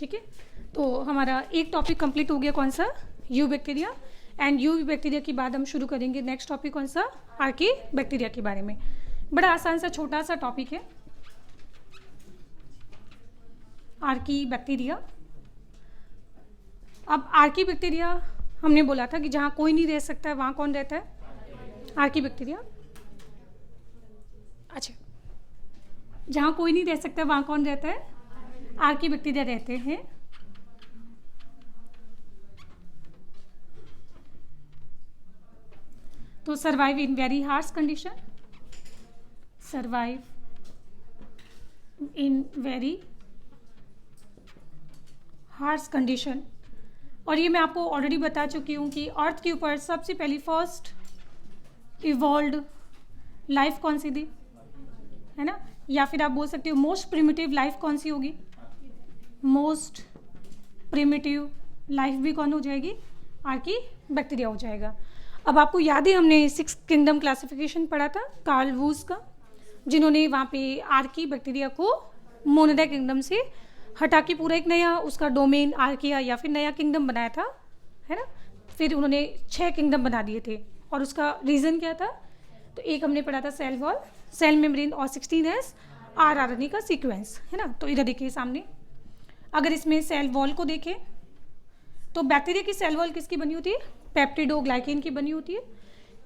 ठीक है, तो हमारा एक टॉपिक कंप्लीट हो गया, कौन सा, you bacteria. And you bacteria के बाद हम शुरू करेंगे नेक्स्ट टॉपिक, कौन सा, आर्की बैक्टीरिया के बारे में। बड़ा आसान सा छोटा सा टॉपिक है आर्की बैक्टीरिया। अब आर्की बैक्टीरिया हमने बोला था कि जहाँ कोई नहीं रह सकता है वहाँ कौन रहता है, आर्की बैक्टीरिया। अच्छा, जहाँ कोई नहीं रह सकता वहाँ कौन रहता है, आर्की बैक्टीरिया रहते हैं। तो survive in very harsh condition, survive in very harsh condition. और ये मैं आपको ऑलरेडी बता चुकी हूँ कि अर्थ के ऊपर सबसे पहली फर्स्ट इवॉल्व्ड लाइफ कौन सी थी, है ना, या फिर आप बोल सकते हो मोस्ट प्रिमिटिव लाइफ कौन सी होगी, मोस्ट प्रिमिटिव लाइफ भी कौन हो जाएगी, आर्की बैक्टीरिया हो जाएगा। अब आपको याद है हमने 6 किंगडम क्लासिफिकेशन पढ़ा था कार्ल वूस का, जिन्होंने वहाँ पे आर्की बैक्टीरिया को मोनिडा किंगडम से हटा के पूरा एक नया उसका डोमेन आर्किया या फिर नया किंगडम बनाया था, है ना। फिर उन्होंने 6 किंगडम बना दिए थे और उसका रीज़न क्या था, तो एक हमने पढ़ा था सेल वॉल, सेल मेम्ब्रेन और 16S आरआरएनए का सीक्वेंस, है ना। तो इधर देखिए सामने, अगर इसमें सेल वॉल को देखें तो बैक्टीरिया की सेल वॉल किसकी बनी होती है, पेप्टिडोग्लाइकेन की बनी होती है।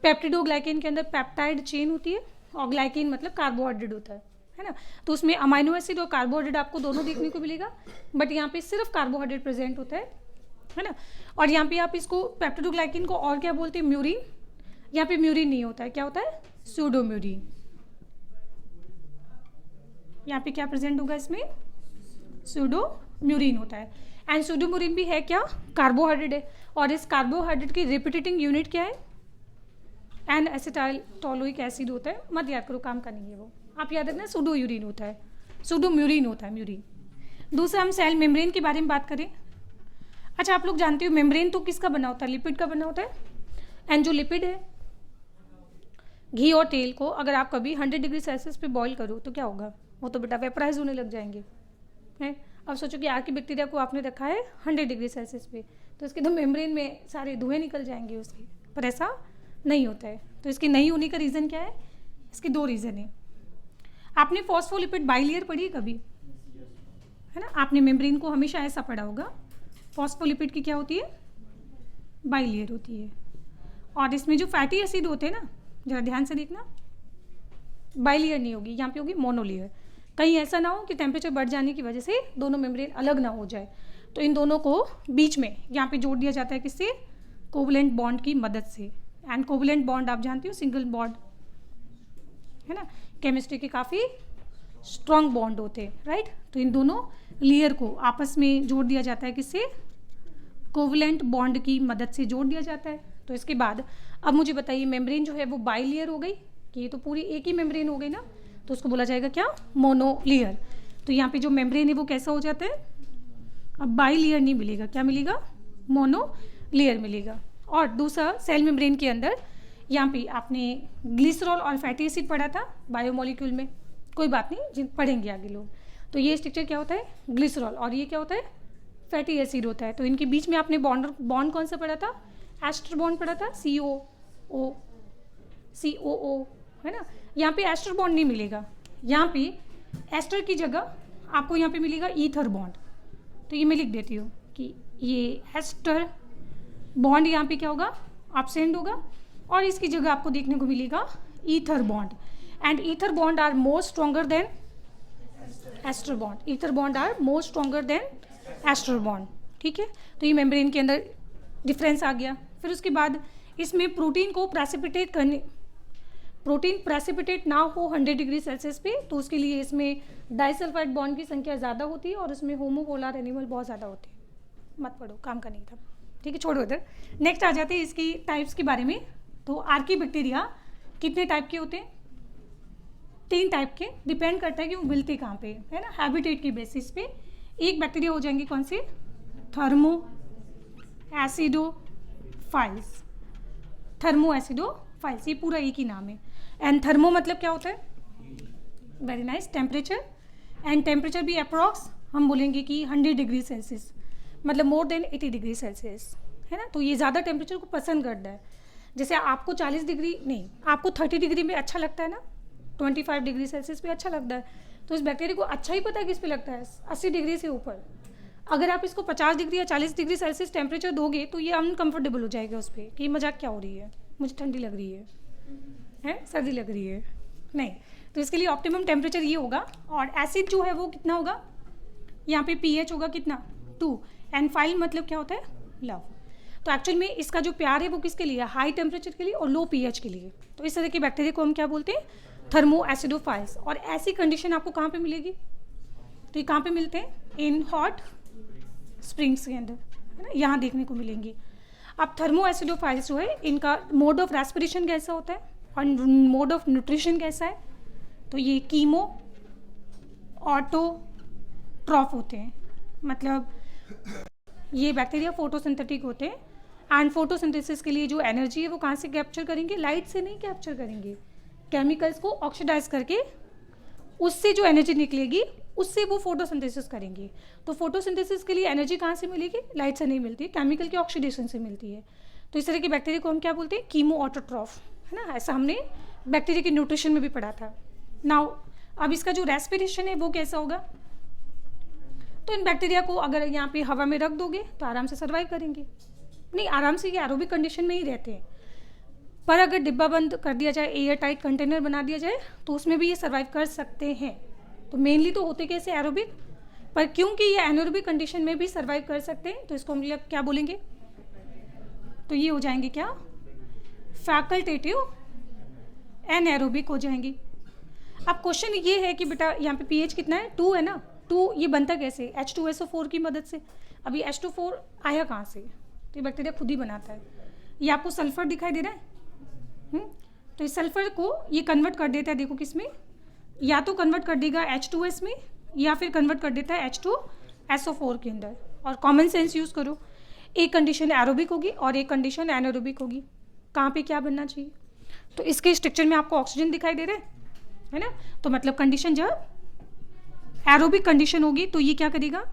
पेप्टिडोग्लाइकेन के अंदर पेप्टाइड चेन होती है और ग्लाइकेन मतलब कार्बोहाइड्रेट होता है ना। तो उसमें अमाइनो एसिड और कार्बोहाइड्रेट आपको दोनों देखने को मिलेगा, बट यहाँ पे सिर्फ कार्बोहाइड्रेट प्रेजेंट होता है ना। और यहाँ पे आप इसको पेप्टिडोग्लाइकेन को और क्या बोलते हैं, म्यूरिन। यहाँ पे म्यूरिन नहीं होता है, क्या होता है, सूडोम्यूरिन। यहाँ पे क्या प्रेजेंट होगा, इसमें सूडोम्यूरिन होता है। एंड सूडोम्यूरिन भी है क्या, कार्बोहाइड्रेट है। और इस कार्बोहाइड्रेट की रिपीटेटिंग यूनिट क्या है, एन एसिटाइल टोलोइक एसिड होता है। मत याद करो, काम का नहीं है वो, आप याद रखना सूडोयूरिन होता है, सूडोम्यूरिन होता है, म्यूरिन। दूसरा हम सेल मेम्ब्रेन के बारे में बात करें। अच्छा, आप लोग जानते हो मेम्ब्रेन तो किसका बना होता है, लिपिड का बना होता है। एंड जो लिपिड है, घी और तेल को अगर आप कभी 100 डिग्री सेल्सियस पे बॉईल करो तो क्या होगा, वो तो बेटा वेपराइज होने लग जाएंगे, हैं। अब सोचो कि आर्की बैक्टीरिया को आपने रखा है 100 डिग्री सेल्सियस पे, तो इसके तो मेम्ब्रेन में सारे धुएं निकल जाएंगे उसके, पर ऐसा नहीं होता है। तो इसके नहीं होने का रीज़न क्या है, इसके 2 रीज़न है। आपने फॉस्फोलिपिड बाइलेयर पढ़ी है कभी, है ना, आपने मेम्ब्रेन को हमेशा ऐसा पढ़ा होगा, फॉस्फोलिपिड की क्या होती है, बाइलेयर होती है। और इसमें जो फैटी एसिड होते हैं ना, जरा ध्यान से देखना, बाइलेयर नहीं होगी, यहाँ पे होगी मोनोलेयर। कहीं ऐसा ना हो कि टेम्परेचर बढ़ जाने की वजह से दोनों मेम्ब्रेन अलग ना हो जाए, तो इन दोनों को बीच में यहाँ पे जोड़ दिया जाता है, किससे, कोवलेंट बॉन्ड की मदद से। एंड कोवलेंट बॉन्ड आप जानते हो सिंगल बॉन्ड, है ना, केमिस्ट्री के काफ़ी स्ट्रॉन्ग बॉन्ड होते हैं, राइट। तो इन दोनों लेयर को आपस में जोड़ दिया जाता है, किससे, कोवलेंट बॉन्ड की मदद से जोड़ दिया जाता है। तो इसके बाद अब मुझे बताइए, मेम्ब्रेन जो है वो बाइलेयर हो गई, कि ये तो पूरी एक ही मेम्ब्रेन हो गई ना, तो उसको बोला जाएगा क्या, मोनोलेयर। तो यहाँ पे जो मेम्ब्रेन है वो कैसा हो जाता है, अब बाइलेयर नहीं मिलेगा, क्या मिलेगा, मोनोलेयर मिलेगा। और दूसरा सेल मेम्ब्रेन के अंदर यहाँ पे आपने ग्लिसरॉल और फैटी एसिड पढ़ा था बायोमोलिक्यूल में, कोई बात नहीं, जिन पढ़ेंगे आगे लोग। तो ये स्ट्रक्चर क्या होता है, ग्लिसरॉल, और ये क्या होता है, फैटी एसिड होता है। तो इनके बीच में आपने बॉन्ड कौन सा पढ़ा था, एस्टर बॉन्ड पढ़ा था, COO, है ना। यहाँ पे एस्टर बॉन्ड नहीं मिलेगा, यहाँ पे एस्टर की जगह आपको यहाँ पे मिलेगा ईथर बॉन्ड। तो ये मैं लिख देती हूँ कि ये एस्टर बॉन्ड यहाँ पे क्या होगा, एब्सेंट होगा, और इसकी जगह आपको देखने को मिलेगा ether bond. And ether bond are more stronger than ester bond, ether bond are more stronger than ester bond, ठीक है। तो ये मेम्ब्रेन के अंदर डिफरेंस आ गया। फिर उसके बाद इसमें प्रोटीन को प्रेसिपिटेट करने, प्रोटीन प्रेसिपिटेट ना हो 100 डिग्री सेल्सियस पे, तो उसके लिए इसमें डाइसल्फाइड बॉन्ड की संख्या ज़्यादा होती है और इसमें होमोपोलर एनिमल बहुत ज़्यादा होते हैं। मत पढ़ो, काम का नहीं था, ठीक है, छोड़ो इधर। नेक्स्ट आ जाते हैं इसकी टाइप्स के बारे में। तो आर्की बैक्टीरिया कितने टाइप के होते हैं, 3 टाइप के, डिपेंड करता है कि वो मिलते कहाँ पे, है ना, हैबिटेट की बेसिस पे। एक बैक्टीरिया हो जाएंगे कौन से, थर्मो एसिडोफाइल्स, थर्मो एसिडोफाइल्स, ये पूरा एक ही नाम है। एंड थर्मो मतलब क्या होता है, very nice, temperature, and temperature भी अप्रॉक्स हम बोलेंगे कि 100 डिग्री सेल्सियस, मतलब मोर देन 80 डिग्री सेल्सियस, है ना। तो ये ज़्यादा टेम्परेचर को पसंद करता है। जैसे आपको 40 डिग्री नहीं, आपको 30 डिग्री में अच्छा लगता है ना, 25 डिग्री सेल्सियस पे अच्छा लगता है। तो इस बैक्टीरिया को अच्छा ही पता है किस पे लगता है, 80 डिग्री से ऊपर। अगर आप इसको 50 डिग्री या 40 डिग्री सेल्सियस टेम्परेचर दोगे तो ये अनकंफर्टेबल हो जाएगा उस पर, कि ये मजाक क्या हो रही है, मुझे ठंडी लग रही है सर्दी लग रही है, नहीं। तो इसके लिए ऑप्टिमम टेम्परेचर ये होगा। और एसिड जो है वो कितना होगा, यहाँ पे pH होगा कितना 2, एंड फाइल मतलब क्या होता है, लव। तो एक्चुअल में इसका जो प्यार है वो किसके लिए, हाई टेम्परेचर के लिए और लो pH के लिए। तो इस तरह के बैक्टीरिया को हम क्या बोलते हैं, थर्मो एसिडोफाइल्स। और ऐसी कंडीशन आपको कहाँ पे मिलेगी, तो ये कहाँ पे मिलते हैं, इन हॉट स्प्रिंग्स के अंदर, है ना, यहाँ देखने को मिलेंगी। अब थर्मो एसिडोफाइल्स जो है इनका मोड ऑफ रेस्पिरेशन कैसा होता है और मोड ऑफ न्यूट्रिशन कैसा है, तो ये कीमो ऑटोट्रॉफ होते हैं। मतलब ये बैक्टीरिया फोटोसिंथेटिक होते हैं एंड फोटोसिंथेसिस के लिए जो एनर्जी है वो कहाँ से कैप्चर करेंगे, लाइट से नहीं कैप्चर करेंगे, केमिकल्स को ऑक्सीडाइज करके उससे जो एनर्जी निकलेगी उससे वो फोटोसिंथेसिस करेंगे। तो फोटोसिंथेसिस के लिए एनर्जी कहाँ से मिलेगी, लाइट से नहीं मिलती, केमिकल के ऑक्सीडेशन से मिलती है। तो इस तरह के बैक्टीरिया को हम क्या बोलते हैं, कीमो ऑटोट्रॉफ, है ना। ऐसा हमने बैक्टीरिया के न्यूट्रिशन में भी पढ़ा था। नाउ अब इसका जो रेस्पिरेशन है वो कैसा होगा, तो इन बैक्टीरिया को अगर यहाँ पे हवा में रख दोगे तो आराम से सर्वाइव करेंगे, नहीं आराम से, ये एरोबिक कंडीशन में ही रहते हैं। पर अगर डिब्बा बंद कर दिया जाए, एयर टाइट कंटेनर बना दिया जाए, तो उसमें भी ये सर्वाइव कर सकते हैं। तो मेनली तो होते कैसे, एरोबिक, पर क्योंकि ये एनएरोबिक कंडीशन में भी सर्वाइव कर सकते हैं तो इसको हम लोग क्या बोलेंगे, तो ये हो जाएंगे क्या, फैकल्टेटिव एनएरोबिक हो जाएंगी। अब क्वेश्चन ये है कि बेटा यहाँ पे pH कितना है, 2 है ना, 2 ये बनता कैसे, H2SO4 की मदद से। अभी H2 आया कहाँ से, तो ये बैक्टीरिया खुद ही बनाता है। ये आपको सल्फर दिखाई दे रहा है, तो इस सल्फर को ये कन्वर्ट कर देता है, देखो किस में, या तो कन्वर्ट कर देगा H2S में या फिर कन्वर्ट कर देता है H2SO4 के अंदर। और कॉमन सेंस यूज़ करो, एक कंडीशन एरोबिक होगी और एक कंडीशन एनारोबिक होगी, कहाँ पे क्या बनना चाहिए। तो इसके स्ट्रक्चर में आपको ऑक्सीजन दिखाई दे रहा है ना, तो मतलब कंडीशन जब एरोबिक कंडीशन होगी तो ये क्या करेगा,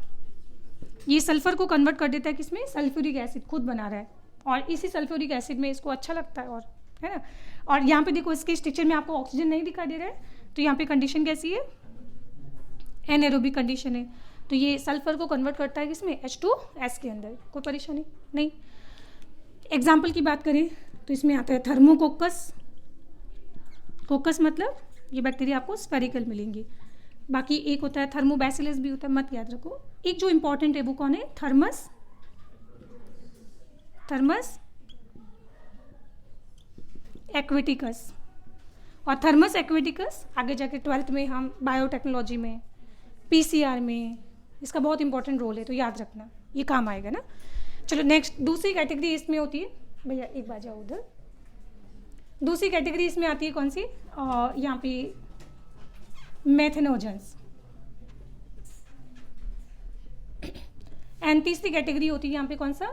ये सल्फर को कन्वर्ट कर देता है किसमें, सल्फ्यूरिक एसिड खुद बना रहा है, और इसी सल्फ्यूरिक एसिड में इसको अच्छा लगता है, और है ना। और यहाँ पे देखो इसके स्ट्रक्चर में आपको ऑक्सीजन नहीं दिखाई दे रहा है, तो यहाँ पे कंडीशन कैसी है, एनएरोबिक कंडीशन है। तो ये सल्फर को कन्वर्ट करता है किसमें, H2S के अंदर, कोई परेशानी नहीं। एग्जाम्पल की बात करें तो इसमें आता है थर्मोकोकस। कोकस मतलब ये बैक्टीरिया आपको स्फेरिकल मिलेंगे। बाकी एक होता है थर्मोबैसिलस भी होता है, मत याद रखो। एक जो इंपॉर्टेंट है वो कौन है, थर्मस एक्वेटिकस। और थर्मस एक्वेटिकस आगे जाके 12th में हम बायोटेक्नोलॉजी में, पीसीआर में इसका बहुत इंपॉर्टेंट रोल है, तो याद रखना, ये काम आएगा ना। चलो नेक्स्ट, दूसरी कैटेगरी इसमें होती है, भैया एक बार जाओ उधर। दूसरी कैटेगरी इसमें आती है कौन सी, यहाँ पे मेथेनोजेंस। एंड तीसरी कैटेगरी होती है यहाँ पे कौन सा,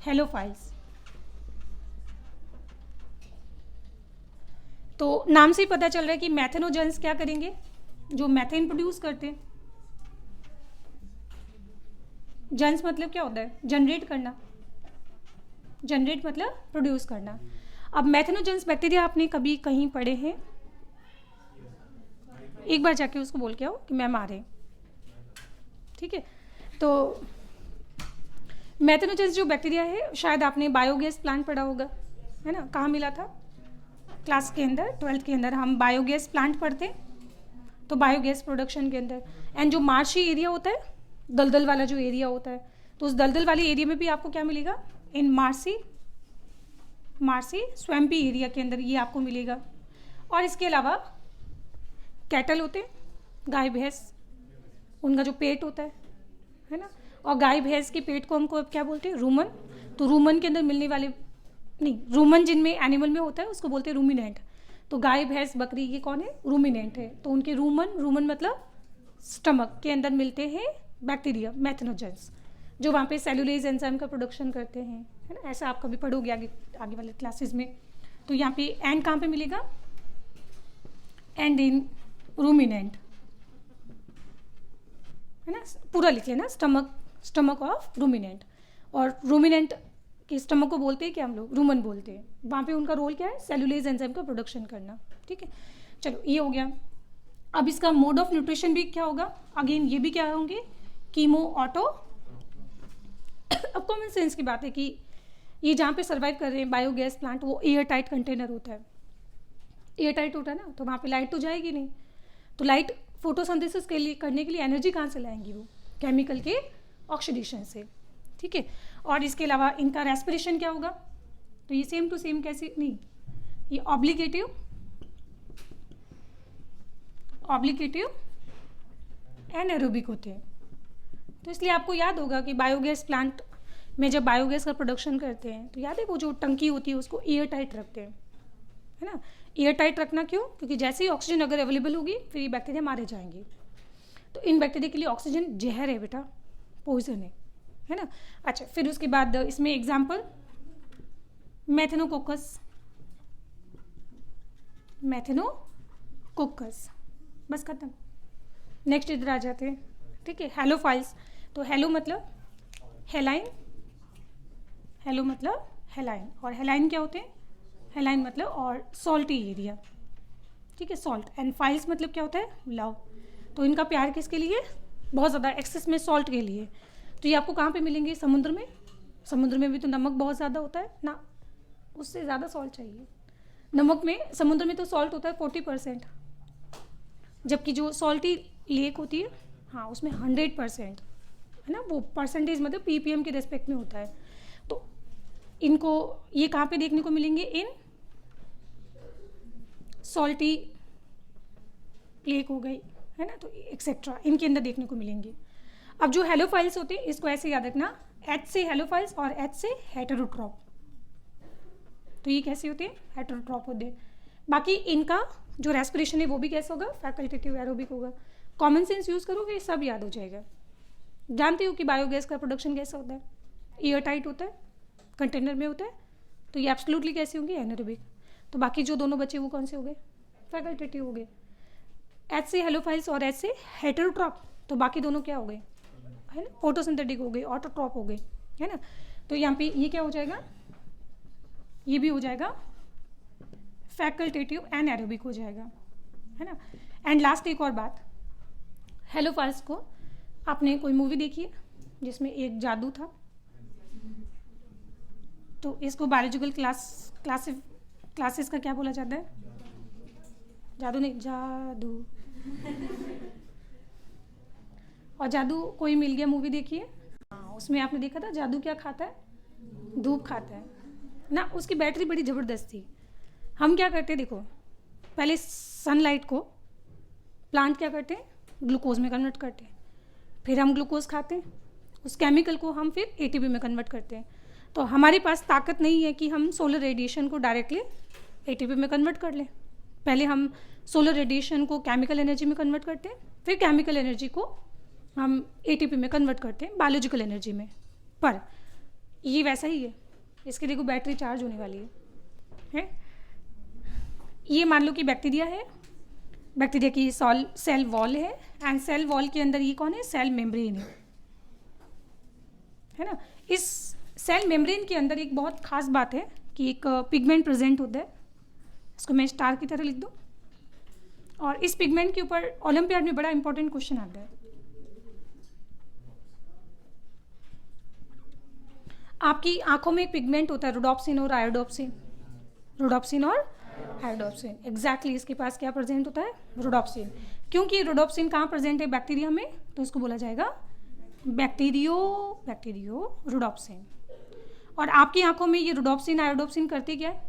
हेलोफाइल्स। तो नाम से ही पता चल रहा है कि मेथेनोजेंस क्या करेंगे, जो मैथेन प्रोड्यूस करते हैं। जेंस मतलब क्या होता है, जनरेट करना, जनरेट मतलब प्रोड्यूस करना। अब मेथेनोजेंस बैक्टीरिया आपने कभी कहीं पढ़े हैं, एक बार जाके उसको बोल के आओ कि मैम आ रहे हैं, ठीक है। तो मेथेनोजेंस जो बैक्टीरिया है, शायद आपने बायोगैस प्लांट पढ़ा होगा, है ना, कहाँ मिला था, क्लास के अंदर, 12th के अंदर हम बायोगैस प्लांट पढ़ते हैं, तो बायोगैस प्रोडक्शन के अंदर। एंड जो मार्शी एरिया होता है, दलदल वाला जो एरिया होता है, तो उस दलदल वाले एरिया में भी आपको क्या मिलेगा, इन मार्सी स्वैम्पी एरिया के अंदर ये आपको मिलेगा। और इसके अलावा कैटल होते हैं, गाय भैंस, उनका जो पेट होता है ना, और गाय भैंस के पेट को हमको क्या बोलते हैं, रूमन। तो रूमन के अंदर मिलने वाले, नहीं, रूमन जिनमें एनिमल में होता है उसको बोलते हैं रूमिनेंट। तो गाय भैंस बकरी ये कौन है, रूमिनेंट है। तो उनके रूमन मतलब स्टमक के अंदर मिलते हैं बैक्टीरिया मेथेनोजेंस, जो वहाँ पे सेलुलेज एंजाइम का प्रोडक्शन करते हैं, है ना। ऐसा आप कभी पढ़ोगे आगे वाले क्लासेस में। तो यहाँ पे एंड कहाँ पे मिलेगा, एंड इन रूमिनेंट। है ना, पूरा लिख लेना, स्टमक ऑफ रूमिनेंट। और रूमिनेंट के स्टमक को बोलते हैं क्या हम लोग, रूमन बोलते हैं। वहाँ पे उनका रोल क्या है, सेलुलेज एंजाइम का प्रोडक्शन करना। ठीक है, चलो ये हो गया। अब इसका मोड ऑफ न्यूट्रिशन भी क्या होगा, अगेन ये भी क्या होंगे, कीमो ऑटो। अब कॉमन सेंस की बात है कि ये जहाँ पे सर्वाइव कर रहे हैं बायोगैस प्लांट, वो एयर टाइट कंटेनर होता है, एयर टाइट होता है ना, तो वहाँ पे लाइट तो जाएगी नहीं। तो लाइट फोटोसिंथेसिस के लिए करने के लिए एनर्जी कहाँ से लाएंगी, वो केमिकल के ऑक्सीडेशन से। ठीक है, और इसके अलावा इनका रेस्पिरेशन क्या होगा, तो ये सेम टू सेम कैसे नहीं, ये ऑब्लिगेटिव एनारोबिक होते हैं। तो इसलिए आपको याद होगा कि बायोगैस प्लांट में जब बायोगैस का प्रोडक्शन करते हैं तो याद है वो जो टंकी होती है उसको एयर टाइट रखते हैं, है ना। एयर टाइट रखना क्यों, क्योंकि जैसे ही ऑक्सीजन अगर अवेलेबल होगी फिर ये बैक्टीरिया मारे जाएंगे। तो इन बैक्टीरिया के लिए ऑक्सीजन जहर है बेटा, पॉइजन है ना। अच्छा, फिर उसके बाद इसमें एग्जाम्पल मैथेनोकोकस, बस खत्म। नेक्स्ट इधर आ जाते हैं। ठीक है, हेलोफाइल्स। तो हेलो मतलब हेलाइन, हेलो मतलब हेलाइन, और हेलाइन क्या होते हैं, हेलाइन मतलब और सॉल्टी एरिया। ठीक है, सॉल्ट। एंड फाइल्स मतलब क्या होता है, लव। तो इनका प्यार किसके लिए, बहुत ज़्यादा एक्सेस में सॉल्ट के लिए। तो ये आपको कहाँ पे मिलेंगे, समुद्र में। समुद्र में भी तो नमक बहुत ज़्यादा होता है ना, उससे ज़्यादा सॉल्ट चाहिए। नमक में, समुद्र में तो सॉल्ट होता है 40%, जबकि जो सॉल्टी लेक होती है, हाँ, उसमें 100% है ना। वो परसेंटेज मतलब ppm के रेस्पेक्ट में होता है। तो इनको ये कहाँ पे देखने को मिलेंगे, इन सॉल्टी लेक हो गई, है ना, तो एक्सेट्रा इनके अंदर देखने को मिलेंगे। अब जो हेलोफाइल्स होते हैं इसको ऐसे याद रखना, H से हेलोफाइल्स और H से हेटेरोट्रॉप। तो ये कैसे होते हैं, हेटेरोट्रॉप होते हैं। बाकी इनका जो रेस्पिरेशन है वो भी कैसा होगा, फैकल्टेटिव एरोबिक होगा। कॉमन सेंस यूज़ करोगे सब याद हो जाएगा। जानते हो कि बायोगैस का प्रोडक्शन कैसा होता है, एयर टाइट होता है, कंटेनर में होता है। तो ये एब्सोल्युटली कैसे होंगे, एनारोबिक। तो बाकी जो दोनों बचे वो कौन से हो गए, फैकल्टेटिव हो गए। H से हेलोफाइल्स और H से हेटेरोट्रॉप, तो बाकी दोनों क्या हो गए, है ना, फोटोसिंथेटिक हो गए, ऑटोट्रॉप हो गए, है ना। तो यहाँ पे ये क्या हो जाएगा, ये भी हो जाएगा फैकल्टेटिव एंड एरोबिक हो जाएगा, है ना। एंड लास्ट एक और बात, हेलोफाइल्स को आपने कोई मूवी देखी है जिसमें एक जादू था, तो इसको बायोलॉजिकल क्लासेस का क्या बोला जाता है, जादू नहीं, जादू। और जादू कोई मिल गया मूवी देखिए, हाँ, उसमें आपने देखा था जादू क्या खाता है, धूप खाता है ना। उसकी बैटरी बड़ी ज़बरदस्त थी। हम क्या करते हैं, देखो पहले सनलाइट को प्लांट क्या करते हैं, ग्लूकोज में कन्वर्ट करते हैं, फिर हम ग्लूकोज खाते हैं, उस केमिकल को हम फिर एटीपी में कन्वर्ट करते हैं। तो हमारे पास ताकत नहीं है कि हम सोलर रेडिएशन को डायरेक्टली एटीपी में कन्वर्ट कर लें। पहले हम सोलर रेडिएशन को केमिकल एनर्जी में कन्वर्ट करते हैं, फिर केमिकल एनर्जी को हम एटीपी में कन्वर्ट करते हैं, बायोलॉजिकल एनर्जी में। पर ये वैसा ही है, इसकी देखो बैटरी चार्ज होने वाली है। ये मान लो कि बैक्टीरिया है, बैक्टीरिया की सेल वॉल है, एंड सेल वॉल के अंदर ये कौन है, सेल मेम्ब्रेन है ना। इस सेल मेम्ब्रेन के अंदर एक बहुत खास बात है कि एक पिगमेंट प्रेजेंट होता है, इसको मैं स्टार की तरह लिख दूँ। और इस पिगमेंट के ऊपर ओलंपियाड में बड़ा इंपॉर्टेंट क्वेश्चन आता है। आपकी आंखों में एक पिगमेंट होता है रोडोप्सिन और आयोडोप्सिन, रोडोप्सिन और आयोडोप्सिन। एग्जैक्टली इसके पास क्या प्रेजेंट होता है, रोडोप्सिन। क्योंकि रोडोप्सिन कहाँ प्रेजेंट है, बैक्टीरिया में, तो इसको बोला जाएगा बैक्टीरियो रोडोप्सिन। और आपकी आंखों में ये रोडोप्सिन आयोडोप्सिन करते क्या है,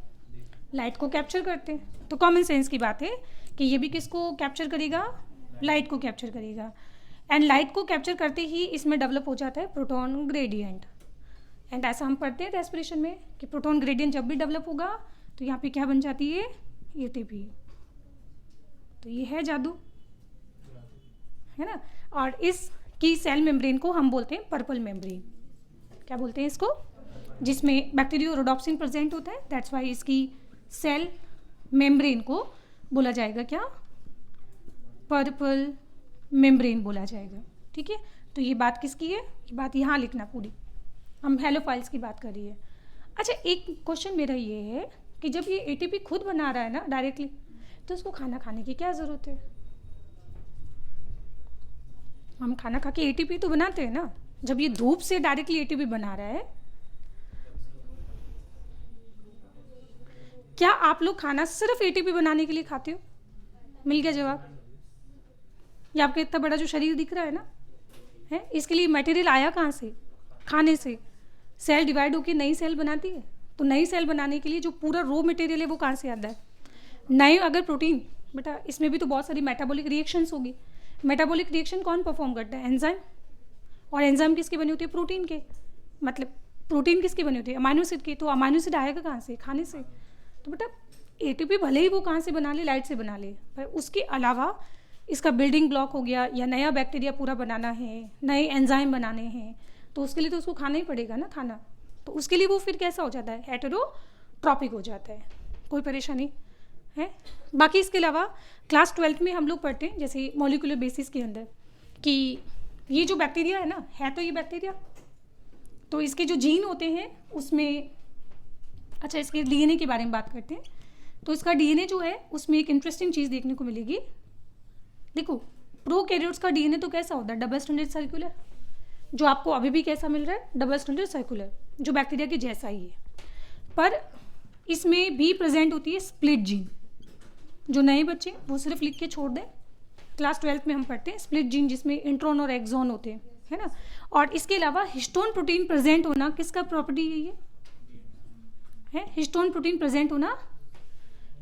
लाइट को कैप्चर करते हैं। तो कॉमन सेंस की बात है कि ये भी किसको कैप्चर करेगा, लाइट को कैप्चर करेगा। एंड लाइट को कैप्चर करते ही इसमें डेवलप हो जाता है प्रोटॉन ग्रेडियंट। एंड ऐसा हम पढ़ते हैं रेस्पिरेशन में कि प्रोटॉन ग्रेडियंट जब भी डेवलप होगा तो यहाँ पे क्या बन जाती है, एटीपी। तो ये है जादू, है ना। और इसकी सेल मेम्ब्रेन को हम बोलते हैं पर्पल मेम्ब्रेन। क्या बोलते हैं इसको, जिसमें बैक्टीरियो रोडोप्सिन प्रेजेंट होता है। दैट्स वाई इसकी सेल मेम्ब्रेन को बोला जाएगा क्या, पर्पल मेम्ब्रेन बोला जाएगा। ठीक है, तो ये बात किसकी है, ये बात यहाँ लिखना पूरी, हम हेलोफाइल्स की बात कर रही है। अच्छा, एक क्वेश्चन मेरा ये है कि जब ये एटीपी खुद बना रहा है ना डायरेक्टली, तो उसको खाना खाने की क्या ज़रूरत है? हम खाना खा के एटीपी तो बनाते हैं ना, जब ये धूप से डायरेक्टली एटीपी बना रहा है, क्या आप लोग खाना सिर्फ एटीपी बनाने के लिए खाते हो? मिल गया जवाब। ये आपका इतना बड़ा जो शरीर दिख रहा है ना, है, इसके लिए मटेरियल आया कहाँ से? खाने से। सेल डिवाइड होकर नई सेल बनाती है, तो नई सेल बनाने के लिए जो पूरा रॉ मटेरियल है वो कहाँ से आता है? नए अगर प्रोटीन, बेटा इसमें भी तो बहुत सारी मेटाबॉलिक रिएक्शंस होगी। मेटाबॉलिक रिएक्शन कौन परफॉर्म करता है? एंजाइम। और एंजाइम किसकी बनी होती है? प्रोटीन के। मतलब प्रोटीन किसकी बनी होती है? अमाइनो एसिड की। तो अमाइनो एसिड आएगा कहाँ से? खाने से। तो बेटा एटीपी भले ही वो कहाँ से बना ले, लाइट से बना ले, पर उसके अलावा इसका बिल्डिंग ब्लॉक हो गया या नया बैक्टीरिया पूरा बनाना है, नए एंजाइम बनाने हैं, तो उसके लिए तो उसको खाना ही पड़ेगा ना खाना। तो उसके लिए वो फिर कैसा हो जाता है? हेटेरोट्रॉपिक हो जाता है। कोई परेशानी है? बाकी इसके अलावा क्लास 12th में हम लोग पढ़ते हैं जैसे मॉलिक्यूलर बेसिस के अंदर कि ये जो बैक्टीरिया है ना, है तो ये बैक्टीरिया, तो इसके जो जीन होते हैं उसमें, अच्छा इसके डीएनए के बारे में बात करते हैं। तो इसका डीएनए जो है उसमें एक इंटरेस्टिंग चीज़ देखने को मिलेगी। देखो प्रोकैरियोट्स का डीएनए तो कैसा होता है? Double standard circular. जो आपको अभी भी कैसा मिल रहा है? डबल स्टैंडर्ड सर्कुलर, जो बैक्टीरिया के जैसा ही है। पर इसमें भी प्रेजेंट होती है स्प्लिट जीन। जो नए बच्चे वो सिर्फ लिख के छोड़ दें, क्लास 12th में हम पढ़ते हैं स्प्लिट जीन, जिसमें इंट्रॉन और एक्सॉन होते हैं, है ना। और इसके अलावा हिस्टोन प्रोटीन प्रेजेंट होना किसका प्रॉपर्टी है? ये है हिस्टोन प्रोटीन प्रेजेंट होना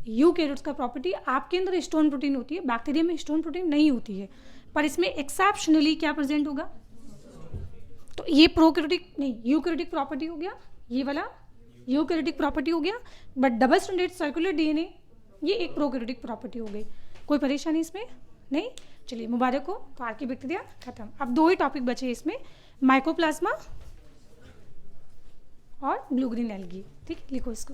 यूकैरियोट्स का प्रॉपर्टी। आपके अंदर हिस्टोन प्रोटीन होती है, बैक्टीरिया में हिस्टोन प्रोटीन नहीं होती है, पर इसमें एक्सेप्शनली क्या प्रेजेंट होगा? तो ये प्रोकैरियोटिक नहीं, यूकैरियोटिक प्रॉपर्टी हो गया, ये वाला यूकैरियोटिक प्रॉपर्टी हो गया। But double standard circular DNA ये एक प्रोकैरियोटिक प्रॉपर्टी हो गई। कोई परेशानी इसमें नहीं? चलिए मुबारक हो, तो आर्की बैक्टीरिया खत्म। अब 2 ही टॉपिक बचे इसमें, माइकोप्लाज्मा और ब्लू ग्रीन एल्गी। ठीक, लिखो इसको।